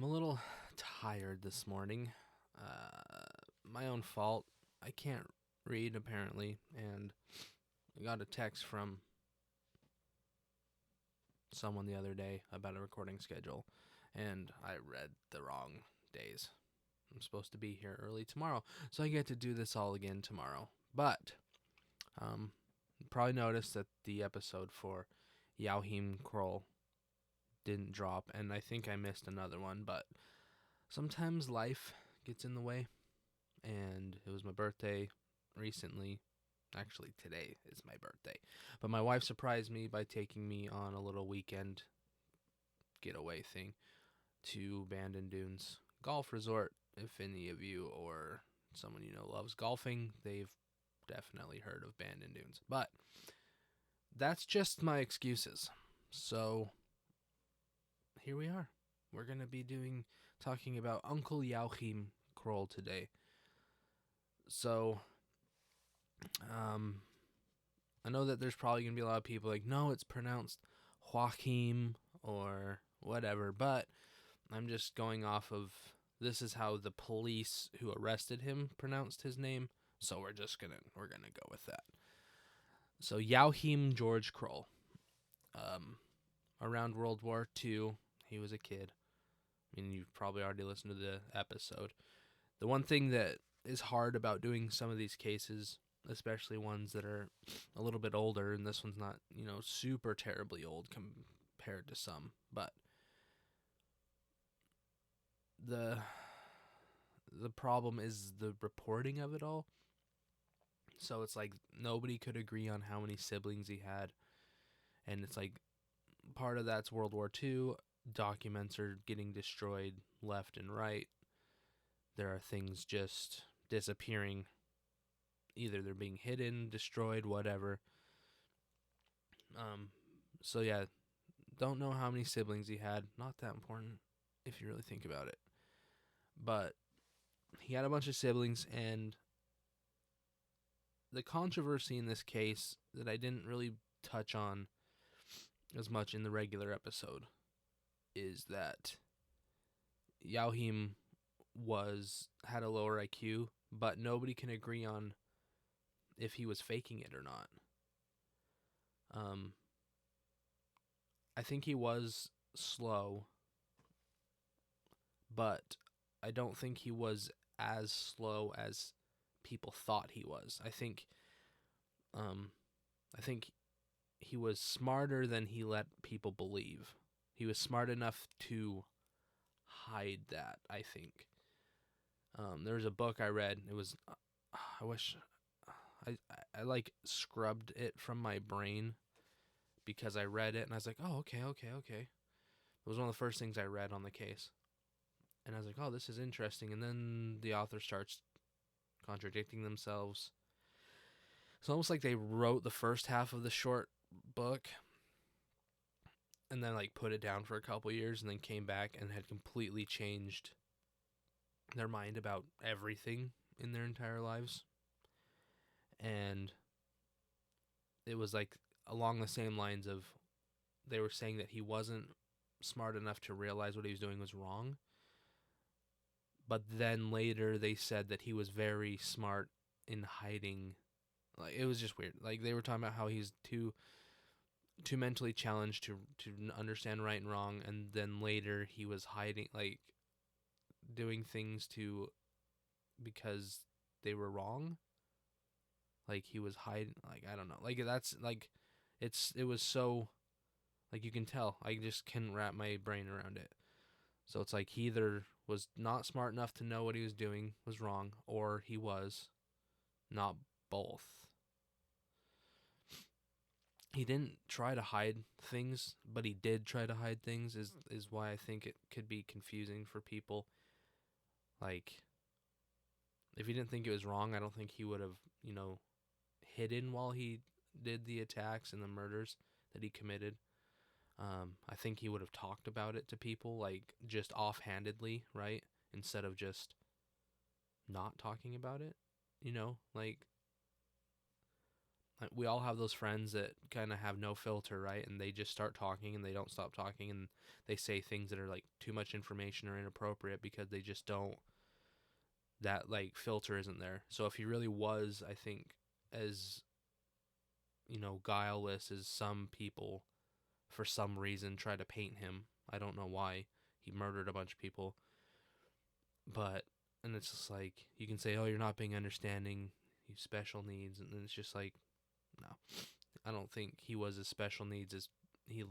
I'm a little tired this morning. My own fault. I can't read, apparently, and I got a text from someone the other day about a recording schedule, and I read the wrong days. I'm supposed to be here early tomorrow, so I get to do this all again tomorrow. But, you probably noticed that the episode for Joachim Kroll didn't drop, and I think I missed another one, but sometimes life gets in the way, and it was my birthday recently. Actually, today is my birthday. But my wife surprised me by taking me on a little weekend getaway thing to Bandon Dunes Golf Resort. If any of you or someone you know loves golfing, they've definitely heard of Bandon Dunes. But that's just my excuses. So here we are. We're going to be talking about Uncle Joachim Kroll today. So, I know that there's probably going to be a lot of people like, no, it's pronounced Joachim or whatever, but I'm just going off of this is how the police who arrested him pronounced his name, so we're gonna go with that. So Joachim Georg Kroll, around World War II, he was a kid. I mean, you've probably already listened to the episode. The one thing that is hard about doing some of these cases, especially ones that are a little bit older, and this one's not, super terribly old compared to some, but the problem is the reporting of it all. So it's like nobody could agree on how many siblings he had, and it's like part of that's World War II. Documents are getting destroyed left and right. There are things just disappearing. Either they're being hidden, destroyed, whatever. So yeah, don't know how many siblings he had. Not that important if you really think about it. But he had a bunch of siblings, and the controversy in this case that I didn't really touch on as much in the regular episode is that Joachim had a lower IQ, but nobody can agree on if he was faking it or not. I think he was slow, but I don't think he was as slow as people thought he was. I think he was smarter than he let people believe. He was smart enough to hide that, I think. There was a book I read. It was, I wish, I like scrubbed it from my brain because I read it and I was like, oh, okay. It was one of the first things I read on the case. And I was like, oh, this is interesting. And then the author starts contradicting themselves. It's almost like they wrote the first half of the short book and then like put it down for a couple years and then came back and had completely changed their mind about everything in their entire lives. And it was like along the same lines of they were saying that he wasn't smart enough to realize what he was doing was wrong. But then later they said that he was very smart in hiding. Like, it was just weird. Like, they were talking about how he's too mentally challenged to understand right and wrong, and then later he was hiding, like, doing things because they were wrong. Like, he was hiding, like, I don't know. Like, that's, like, it was so, like, you can tell. I just can't wrap my brain around it. So it's like he either was not smart enough to know what he was doing was wrong, or he was not both. He didn't try to hide things, but he did try to hide things is why I think it could be confusing for people. Like, if he didn't think it was wrong, I don't think he would have, hidden while he did the attacks and the murders that he committed. I think he would have talked about it to people, like, just offhandedly, right? Instead of just not talking about it, like, We all have those friends that kind of have no filter, right? And they just start talking and they don't stop talking, and they say things that are like too much information or inappropriate because they just don't, that like filter isn't there. So if he really was, I think, as guileless as some people for some reason try to paint him. I don't know why. He murdered a bunch of people. But, and it's just like, you can say, oh, you're not being understanding, you have special needs. And then it's just like, no. I don't think he was as special needs as he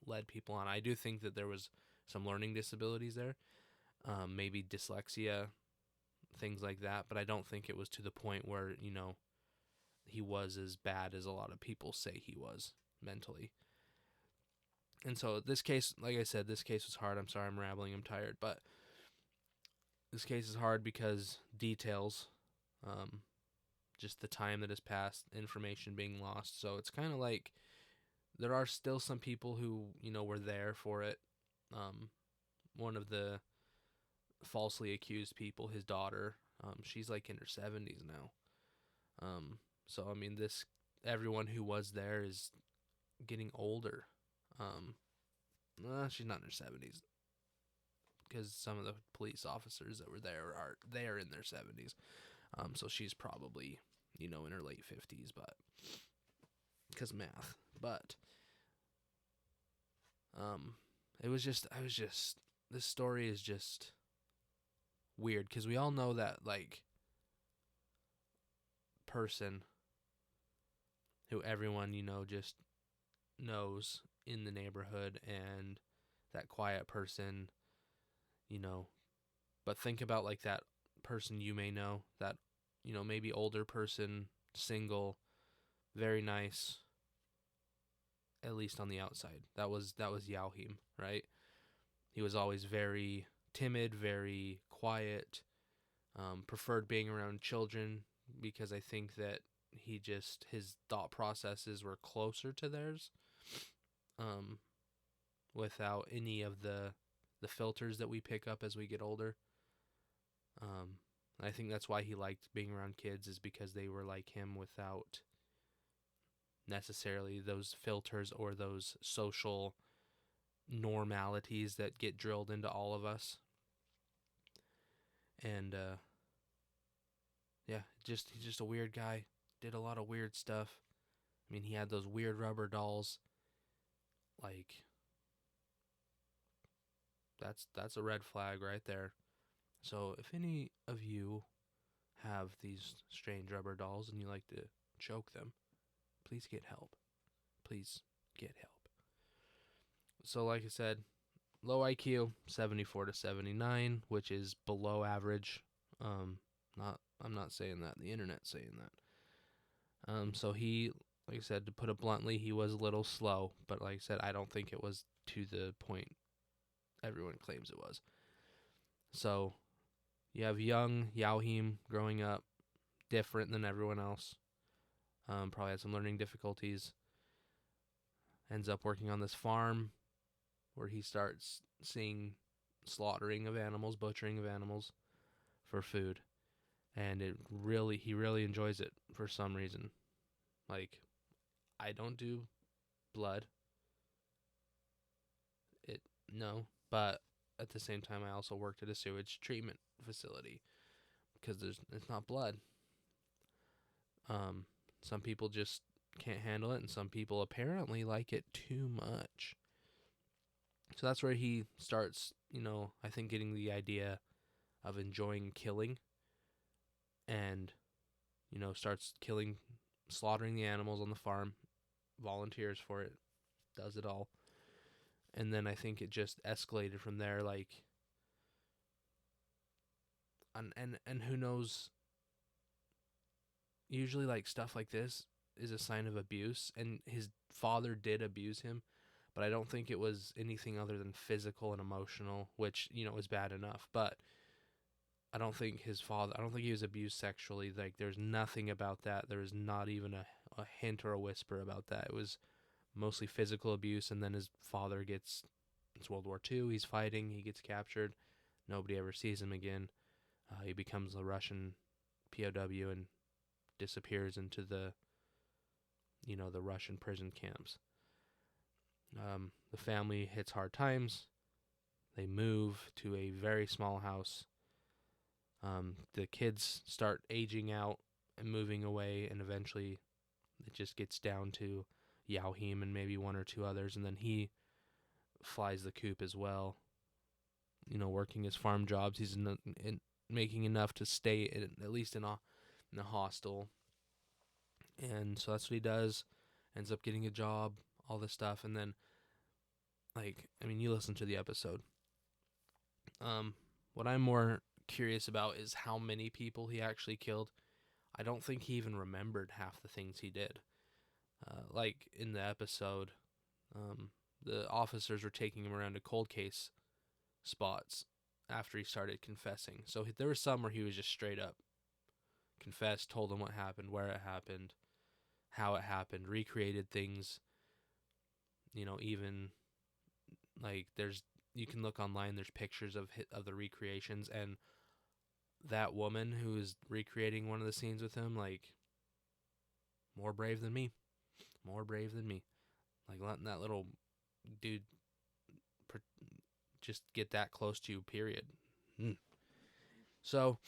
led people on. I do think that there was some learning disabilities there. Maybe dyslexia, things like that. But I don't think it was to the point where, he was as bad as a lot of people say he was mentally. And so this case, like I said, this case was hard. I'm sorry I'm rambling. I'm tired. But this case is hard because details, just the time that has passed, information being lost. So it's kind of like there are still some people who, were there for it. One of the falsely accused people, his daughter, she's like in her 70s now. So, I mean, everyone who was there is getting older. She's not in her 70s because some of the police officers that were there are in their 70s. So she's probably, in her late 50s, but because math. But this story is just weird because we all know that like person who everyone just knows in the neighborhood, and that quiet person, but think about like that person you may know, that maybe older person, single, very nice, at least on the outside. That was Joachim, right? He was always very timid, very quiet, preferred being around children because I think that his thought processes were closer to theirs, without any of the filters that we pick up as we get older. I think that's why he liked being around kids, is because they were like him without necessarily those filters or those social normalities that get drilled into all of us. And he's just a weird guy. Did a lot of weird stuff. I mean, he had those weird rubber dolls. Like, that's a red flag right there. So if any of you have these strange rubber dolls and you like to choke them, please get help. Please get help. So like I said, low IQ, 74 to 79, which is below average. I'm not saying that. The internet's saying that. So he, like I said, to put it bluntly, he was a little slow. But like I said, I don't think it was to the point everyone claims it was. So you have young Joachim growing up, different than everyone else. Probably had some learning difficulties. Ends up working on this farm where he starts seeing slaughtering of animals, butchering of animals for food. And he really enjoys it for some reason. Like, I don't do blood. No, but at the same time, I also worked at a sewage treatment facility because it's not blood. Some people just can't handle it, and some people apparently like it too much. So that's where he starts, I think, getting the idea of enjoying killing, and, starts slaughtering the animals on the farm, volunteers for it, does it all. And then I think it just escalated from there, like, and who knows, usually like stuff like this is a sign of abuse, and his father did abuse him, but I don't think it was anything other than physical and emotional, which, is bad enough, but I don't think he was abused sexually. Like, there's nothing about that. There was not even a hint or a whisper about that. It was mostly physical abuse, and then his father it's World War II, he's fighting, he gets captured, nobody ever sees him again. He becomes a Russian POW and disappears into the the Russian prison camps. The family hits hard times. They move to a very small house. The kids start aging out and moving away, and eventually it just gets down to Joachim and maybe one or two others, and then he flies the coop as well. Working his farm jobs, he's making enough to stay at least in a hostel, and so that's what he does. Ends up getting a job, all this stuff, and then, you listen to the episode. What I'm more curious about is how many people he actually killed. I don't think he even remembered half the things he did. Like in the episode, the officers were taking him around to cold case spots after he started confessing. So there were some where he was just straight up confessed, told them what happened, where it happened, how it happened, recreated things. Even you can look online. There's pictures of the recreations, and that woman who is recreating one of the scenes with him, more brave than me. Letting that little dude just get that close to you, period. So,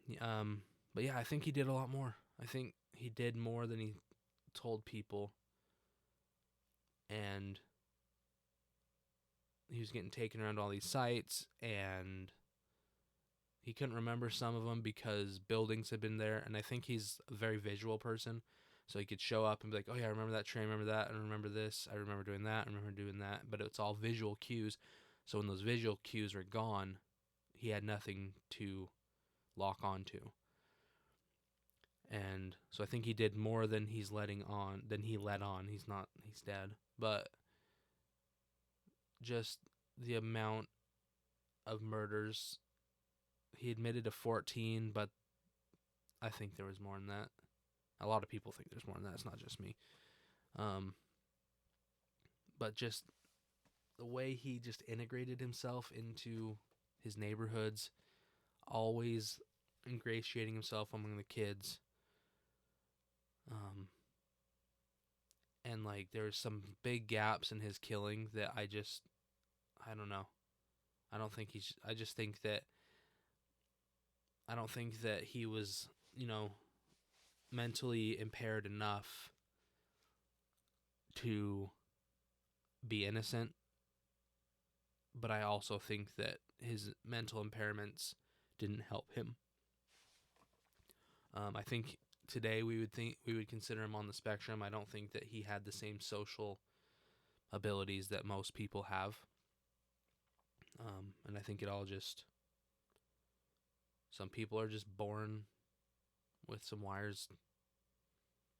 but yeah, I think he did a lot more. I think he did more than he told people, and he was getting taken around all these sites, and he couldn't remember some of them because buildings had been there, and I think he's a very visual person, so he could show up and be like, oh yeah, I remember that tree, I remember that, I remember this, I remember doing that, I remember doing that, but it's all visual cues. So when those visual cues were gone, he had nothing to lock onto. And so I think he did more than he let on. He's dead. But just the amount of murders, he admitted to 14, but I think there was more than that. A lot of people think there's more than that. It's not just me. But just the way he just integrated himself into his neighborhoods, always ingratiating himself among the kids. And there's some big gaps in his killing that I don't know. I don't think that he was, mentally impaired enough to be innocent. But I also think that his mental impairments didn't help him. I think today we would consider him on the spectrum. I don't think that he had the same social abilities that most people have. And I think some people are just born with some wires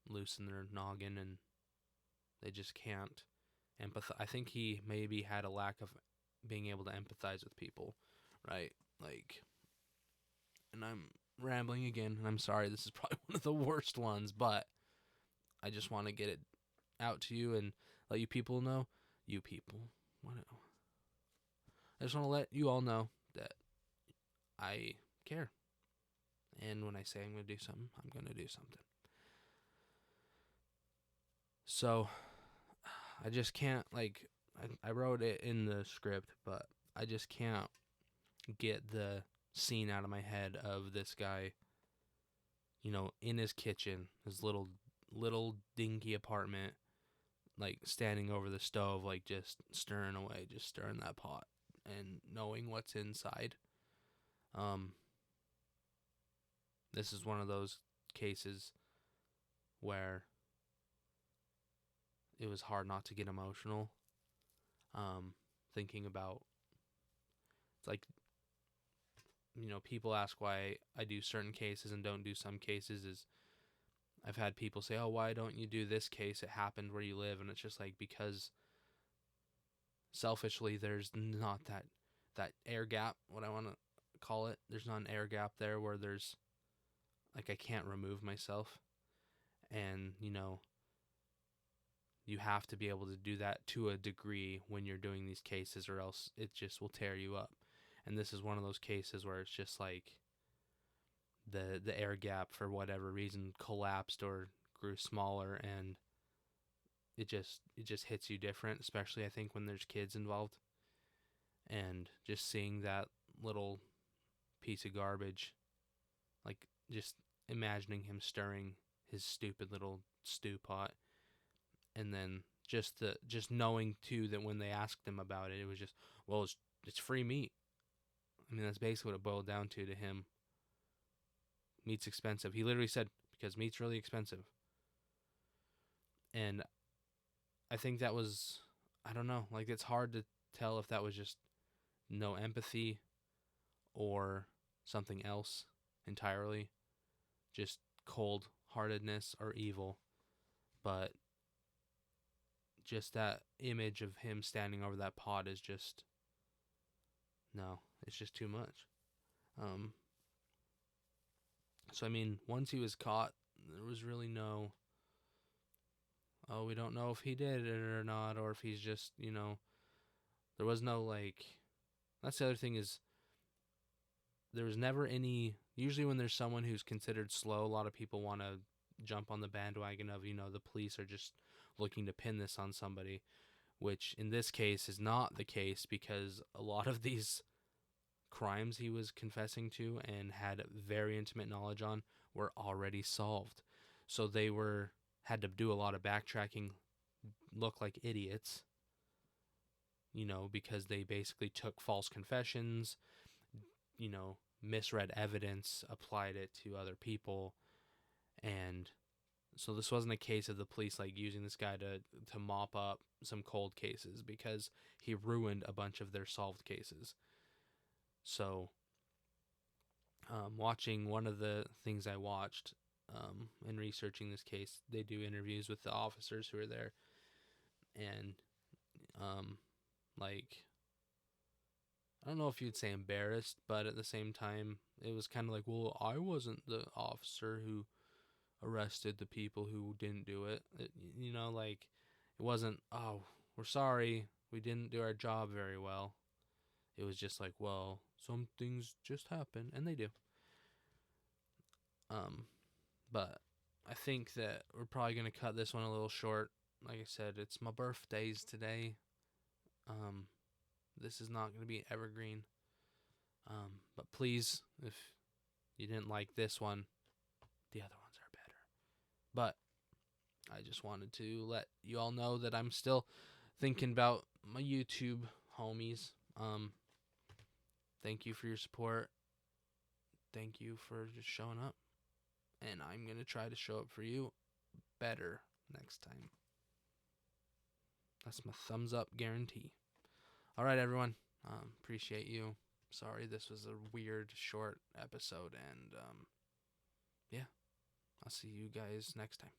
loose in their noggin, and they just can't empathize. I think he maybe had a lack of being able to empathize with people, right? And I'm rambling again, and I'm sorry, this is probably one of the worst ones, but I just want to get it out to you and let you people know. I just want to let you all know that I care. And when I say I'm going to do something, I'm going to do something. So, I just can't, I wrote it in the script, but I just can't get the scene out of my head of this guy, in his kitchen, his little dinky apartment, standing over the stove, just stirring away, just stirring that pot and knowing what's inside. This is one of those cases where it was hard not to get emotional. Thinking about, people ask why I do certain cases and don't do some cases. Is I've had people say, oh, why don't you do this case? It happened where you live. And it's just because selfishly, there's not that air gap, what I want to call it. There's not an air gap there where there's, I can't remove myself. And, you have to be able to do that to a degree when you're doing these cases, or else it just will tear you up. And this is one of those cases where it's just the air gap, for whatever reason, collapsed or grew smaller, and it just hits you different, especially I think when there's kids involved. And just seeing that little piece of garbage, like just imagining him stirring his stupid little stew pot, and then just knowing too that when they asked him about it, it was just, well, it's free meat. I mean, that's basically what it boiled down to him. Meat's expensive. He literally said, because meat's really expensive. And I think that was, I don't know, like it's hard to tell if that was just no empathy or something else entirely, just cold heartedness or evil. But just that image of him standing over that pot is just, no, it's just too much. So I mean, once he was caught, there was really no, oh, we don't know if he did it or not, or if he's just, there was no, like, that's the other thing is, there was never any, usually when there's someone who's considered slow, a lot of people want to jump on the bandwagon of, the police are just looking to pin this on somebody, which in this case is not the case, because a lot of these crimes he was confessing to and had very intimate knowledge on were already solved. So they had to do a lot of backtracking, look like idiots, because they basically took false confessions, misread evidence, applied it to other people. And so this wasn't a case of the police like using this guy to mop up some cold cases, because he ruined a bunch of their solved cases. So watching, one of the things I watched in researching this case, they do interviews with the officers who are there, and like, I don't know if you'd say embarrassed, but at the same time, it was kind of like, well, I wasn't the officer who arrested the people who didn't do it. Like, it wasn't, oh, we're sorry, we didn't do our job very well. It was just like, well, some things just happen, and they do. But I think that we're probably going to cut this one a little short. Like I said, it's my birthday's today. This is not going to be evergreen. But please, if you didn't like this one, the other ones are better. But I just wanted to let you all know that I'm still thinking about my YouTube homies. Thank you for your support. Thank you for just showing up. And I'm going to try to show up for you better next time. That's my thumbs up guarantee. All right, everyone. Appreciate you. Sorry this was a weird, short episode. And, yeah, I'll see you guys next time.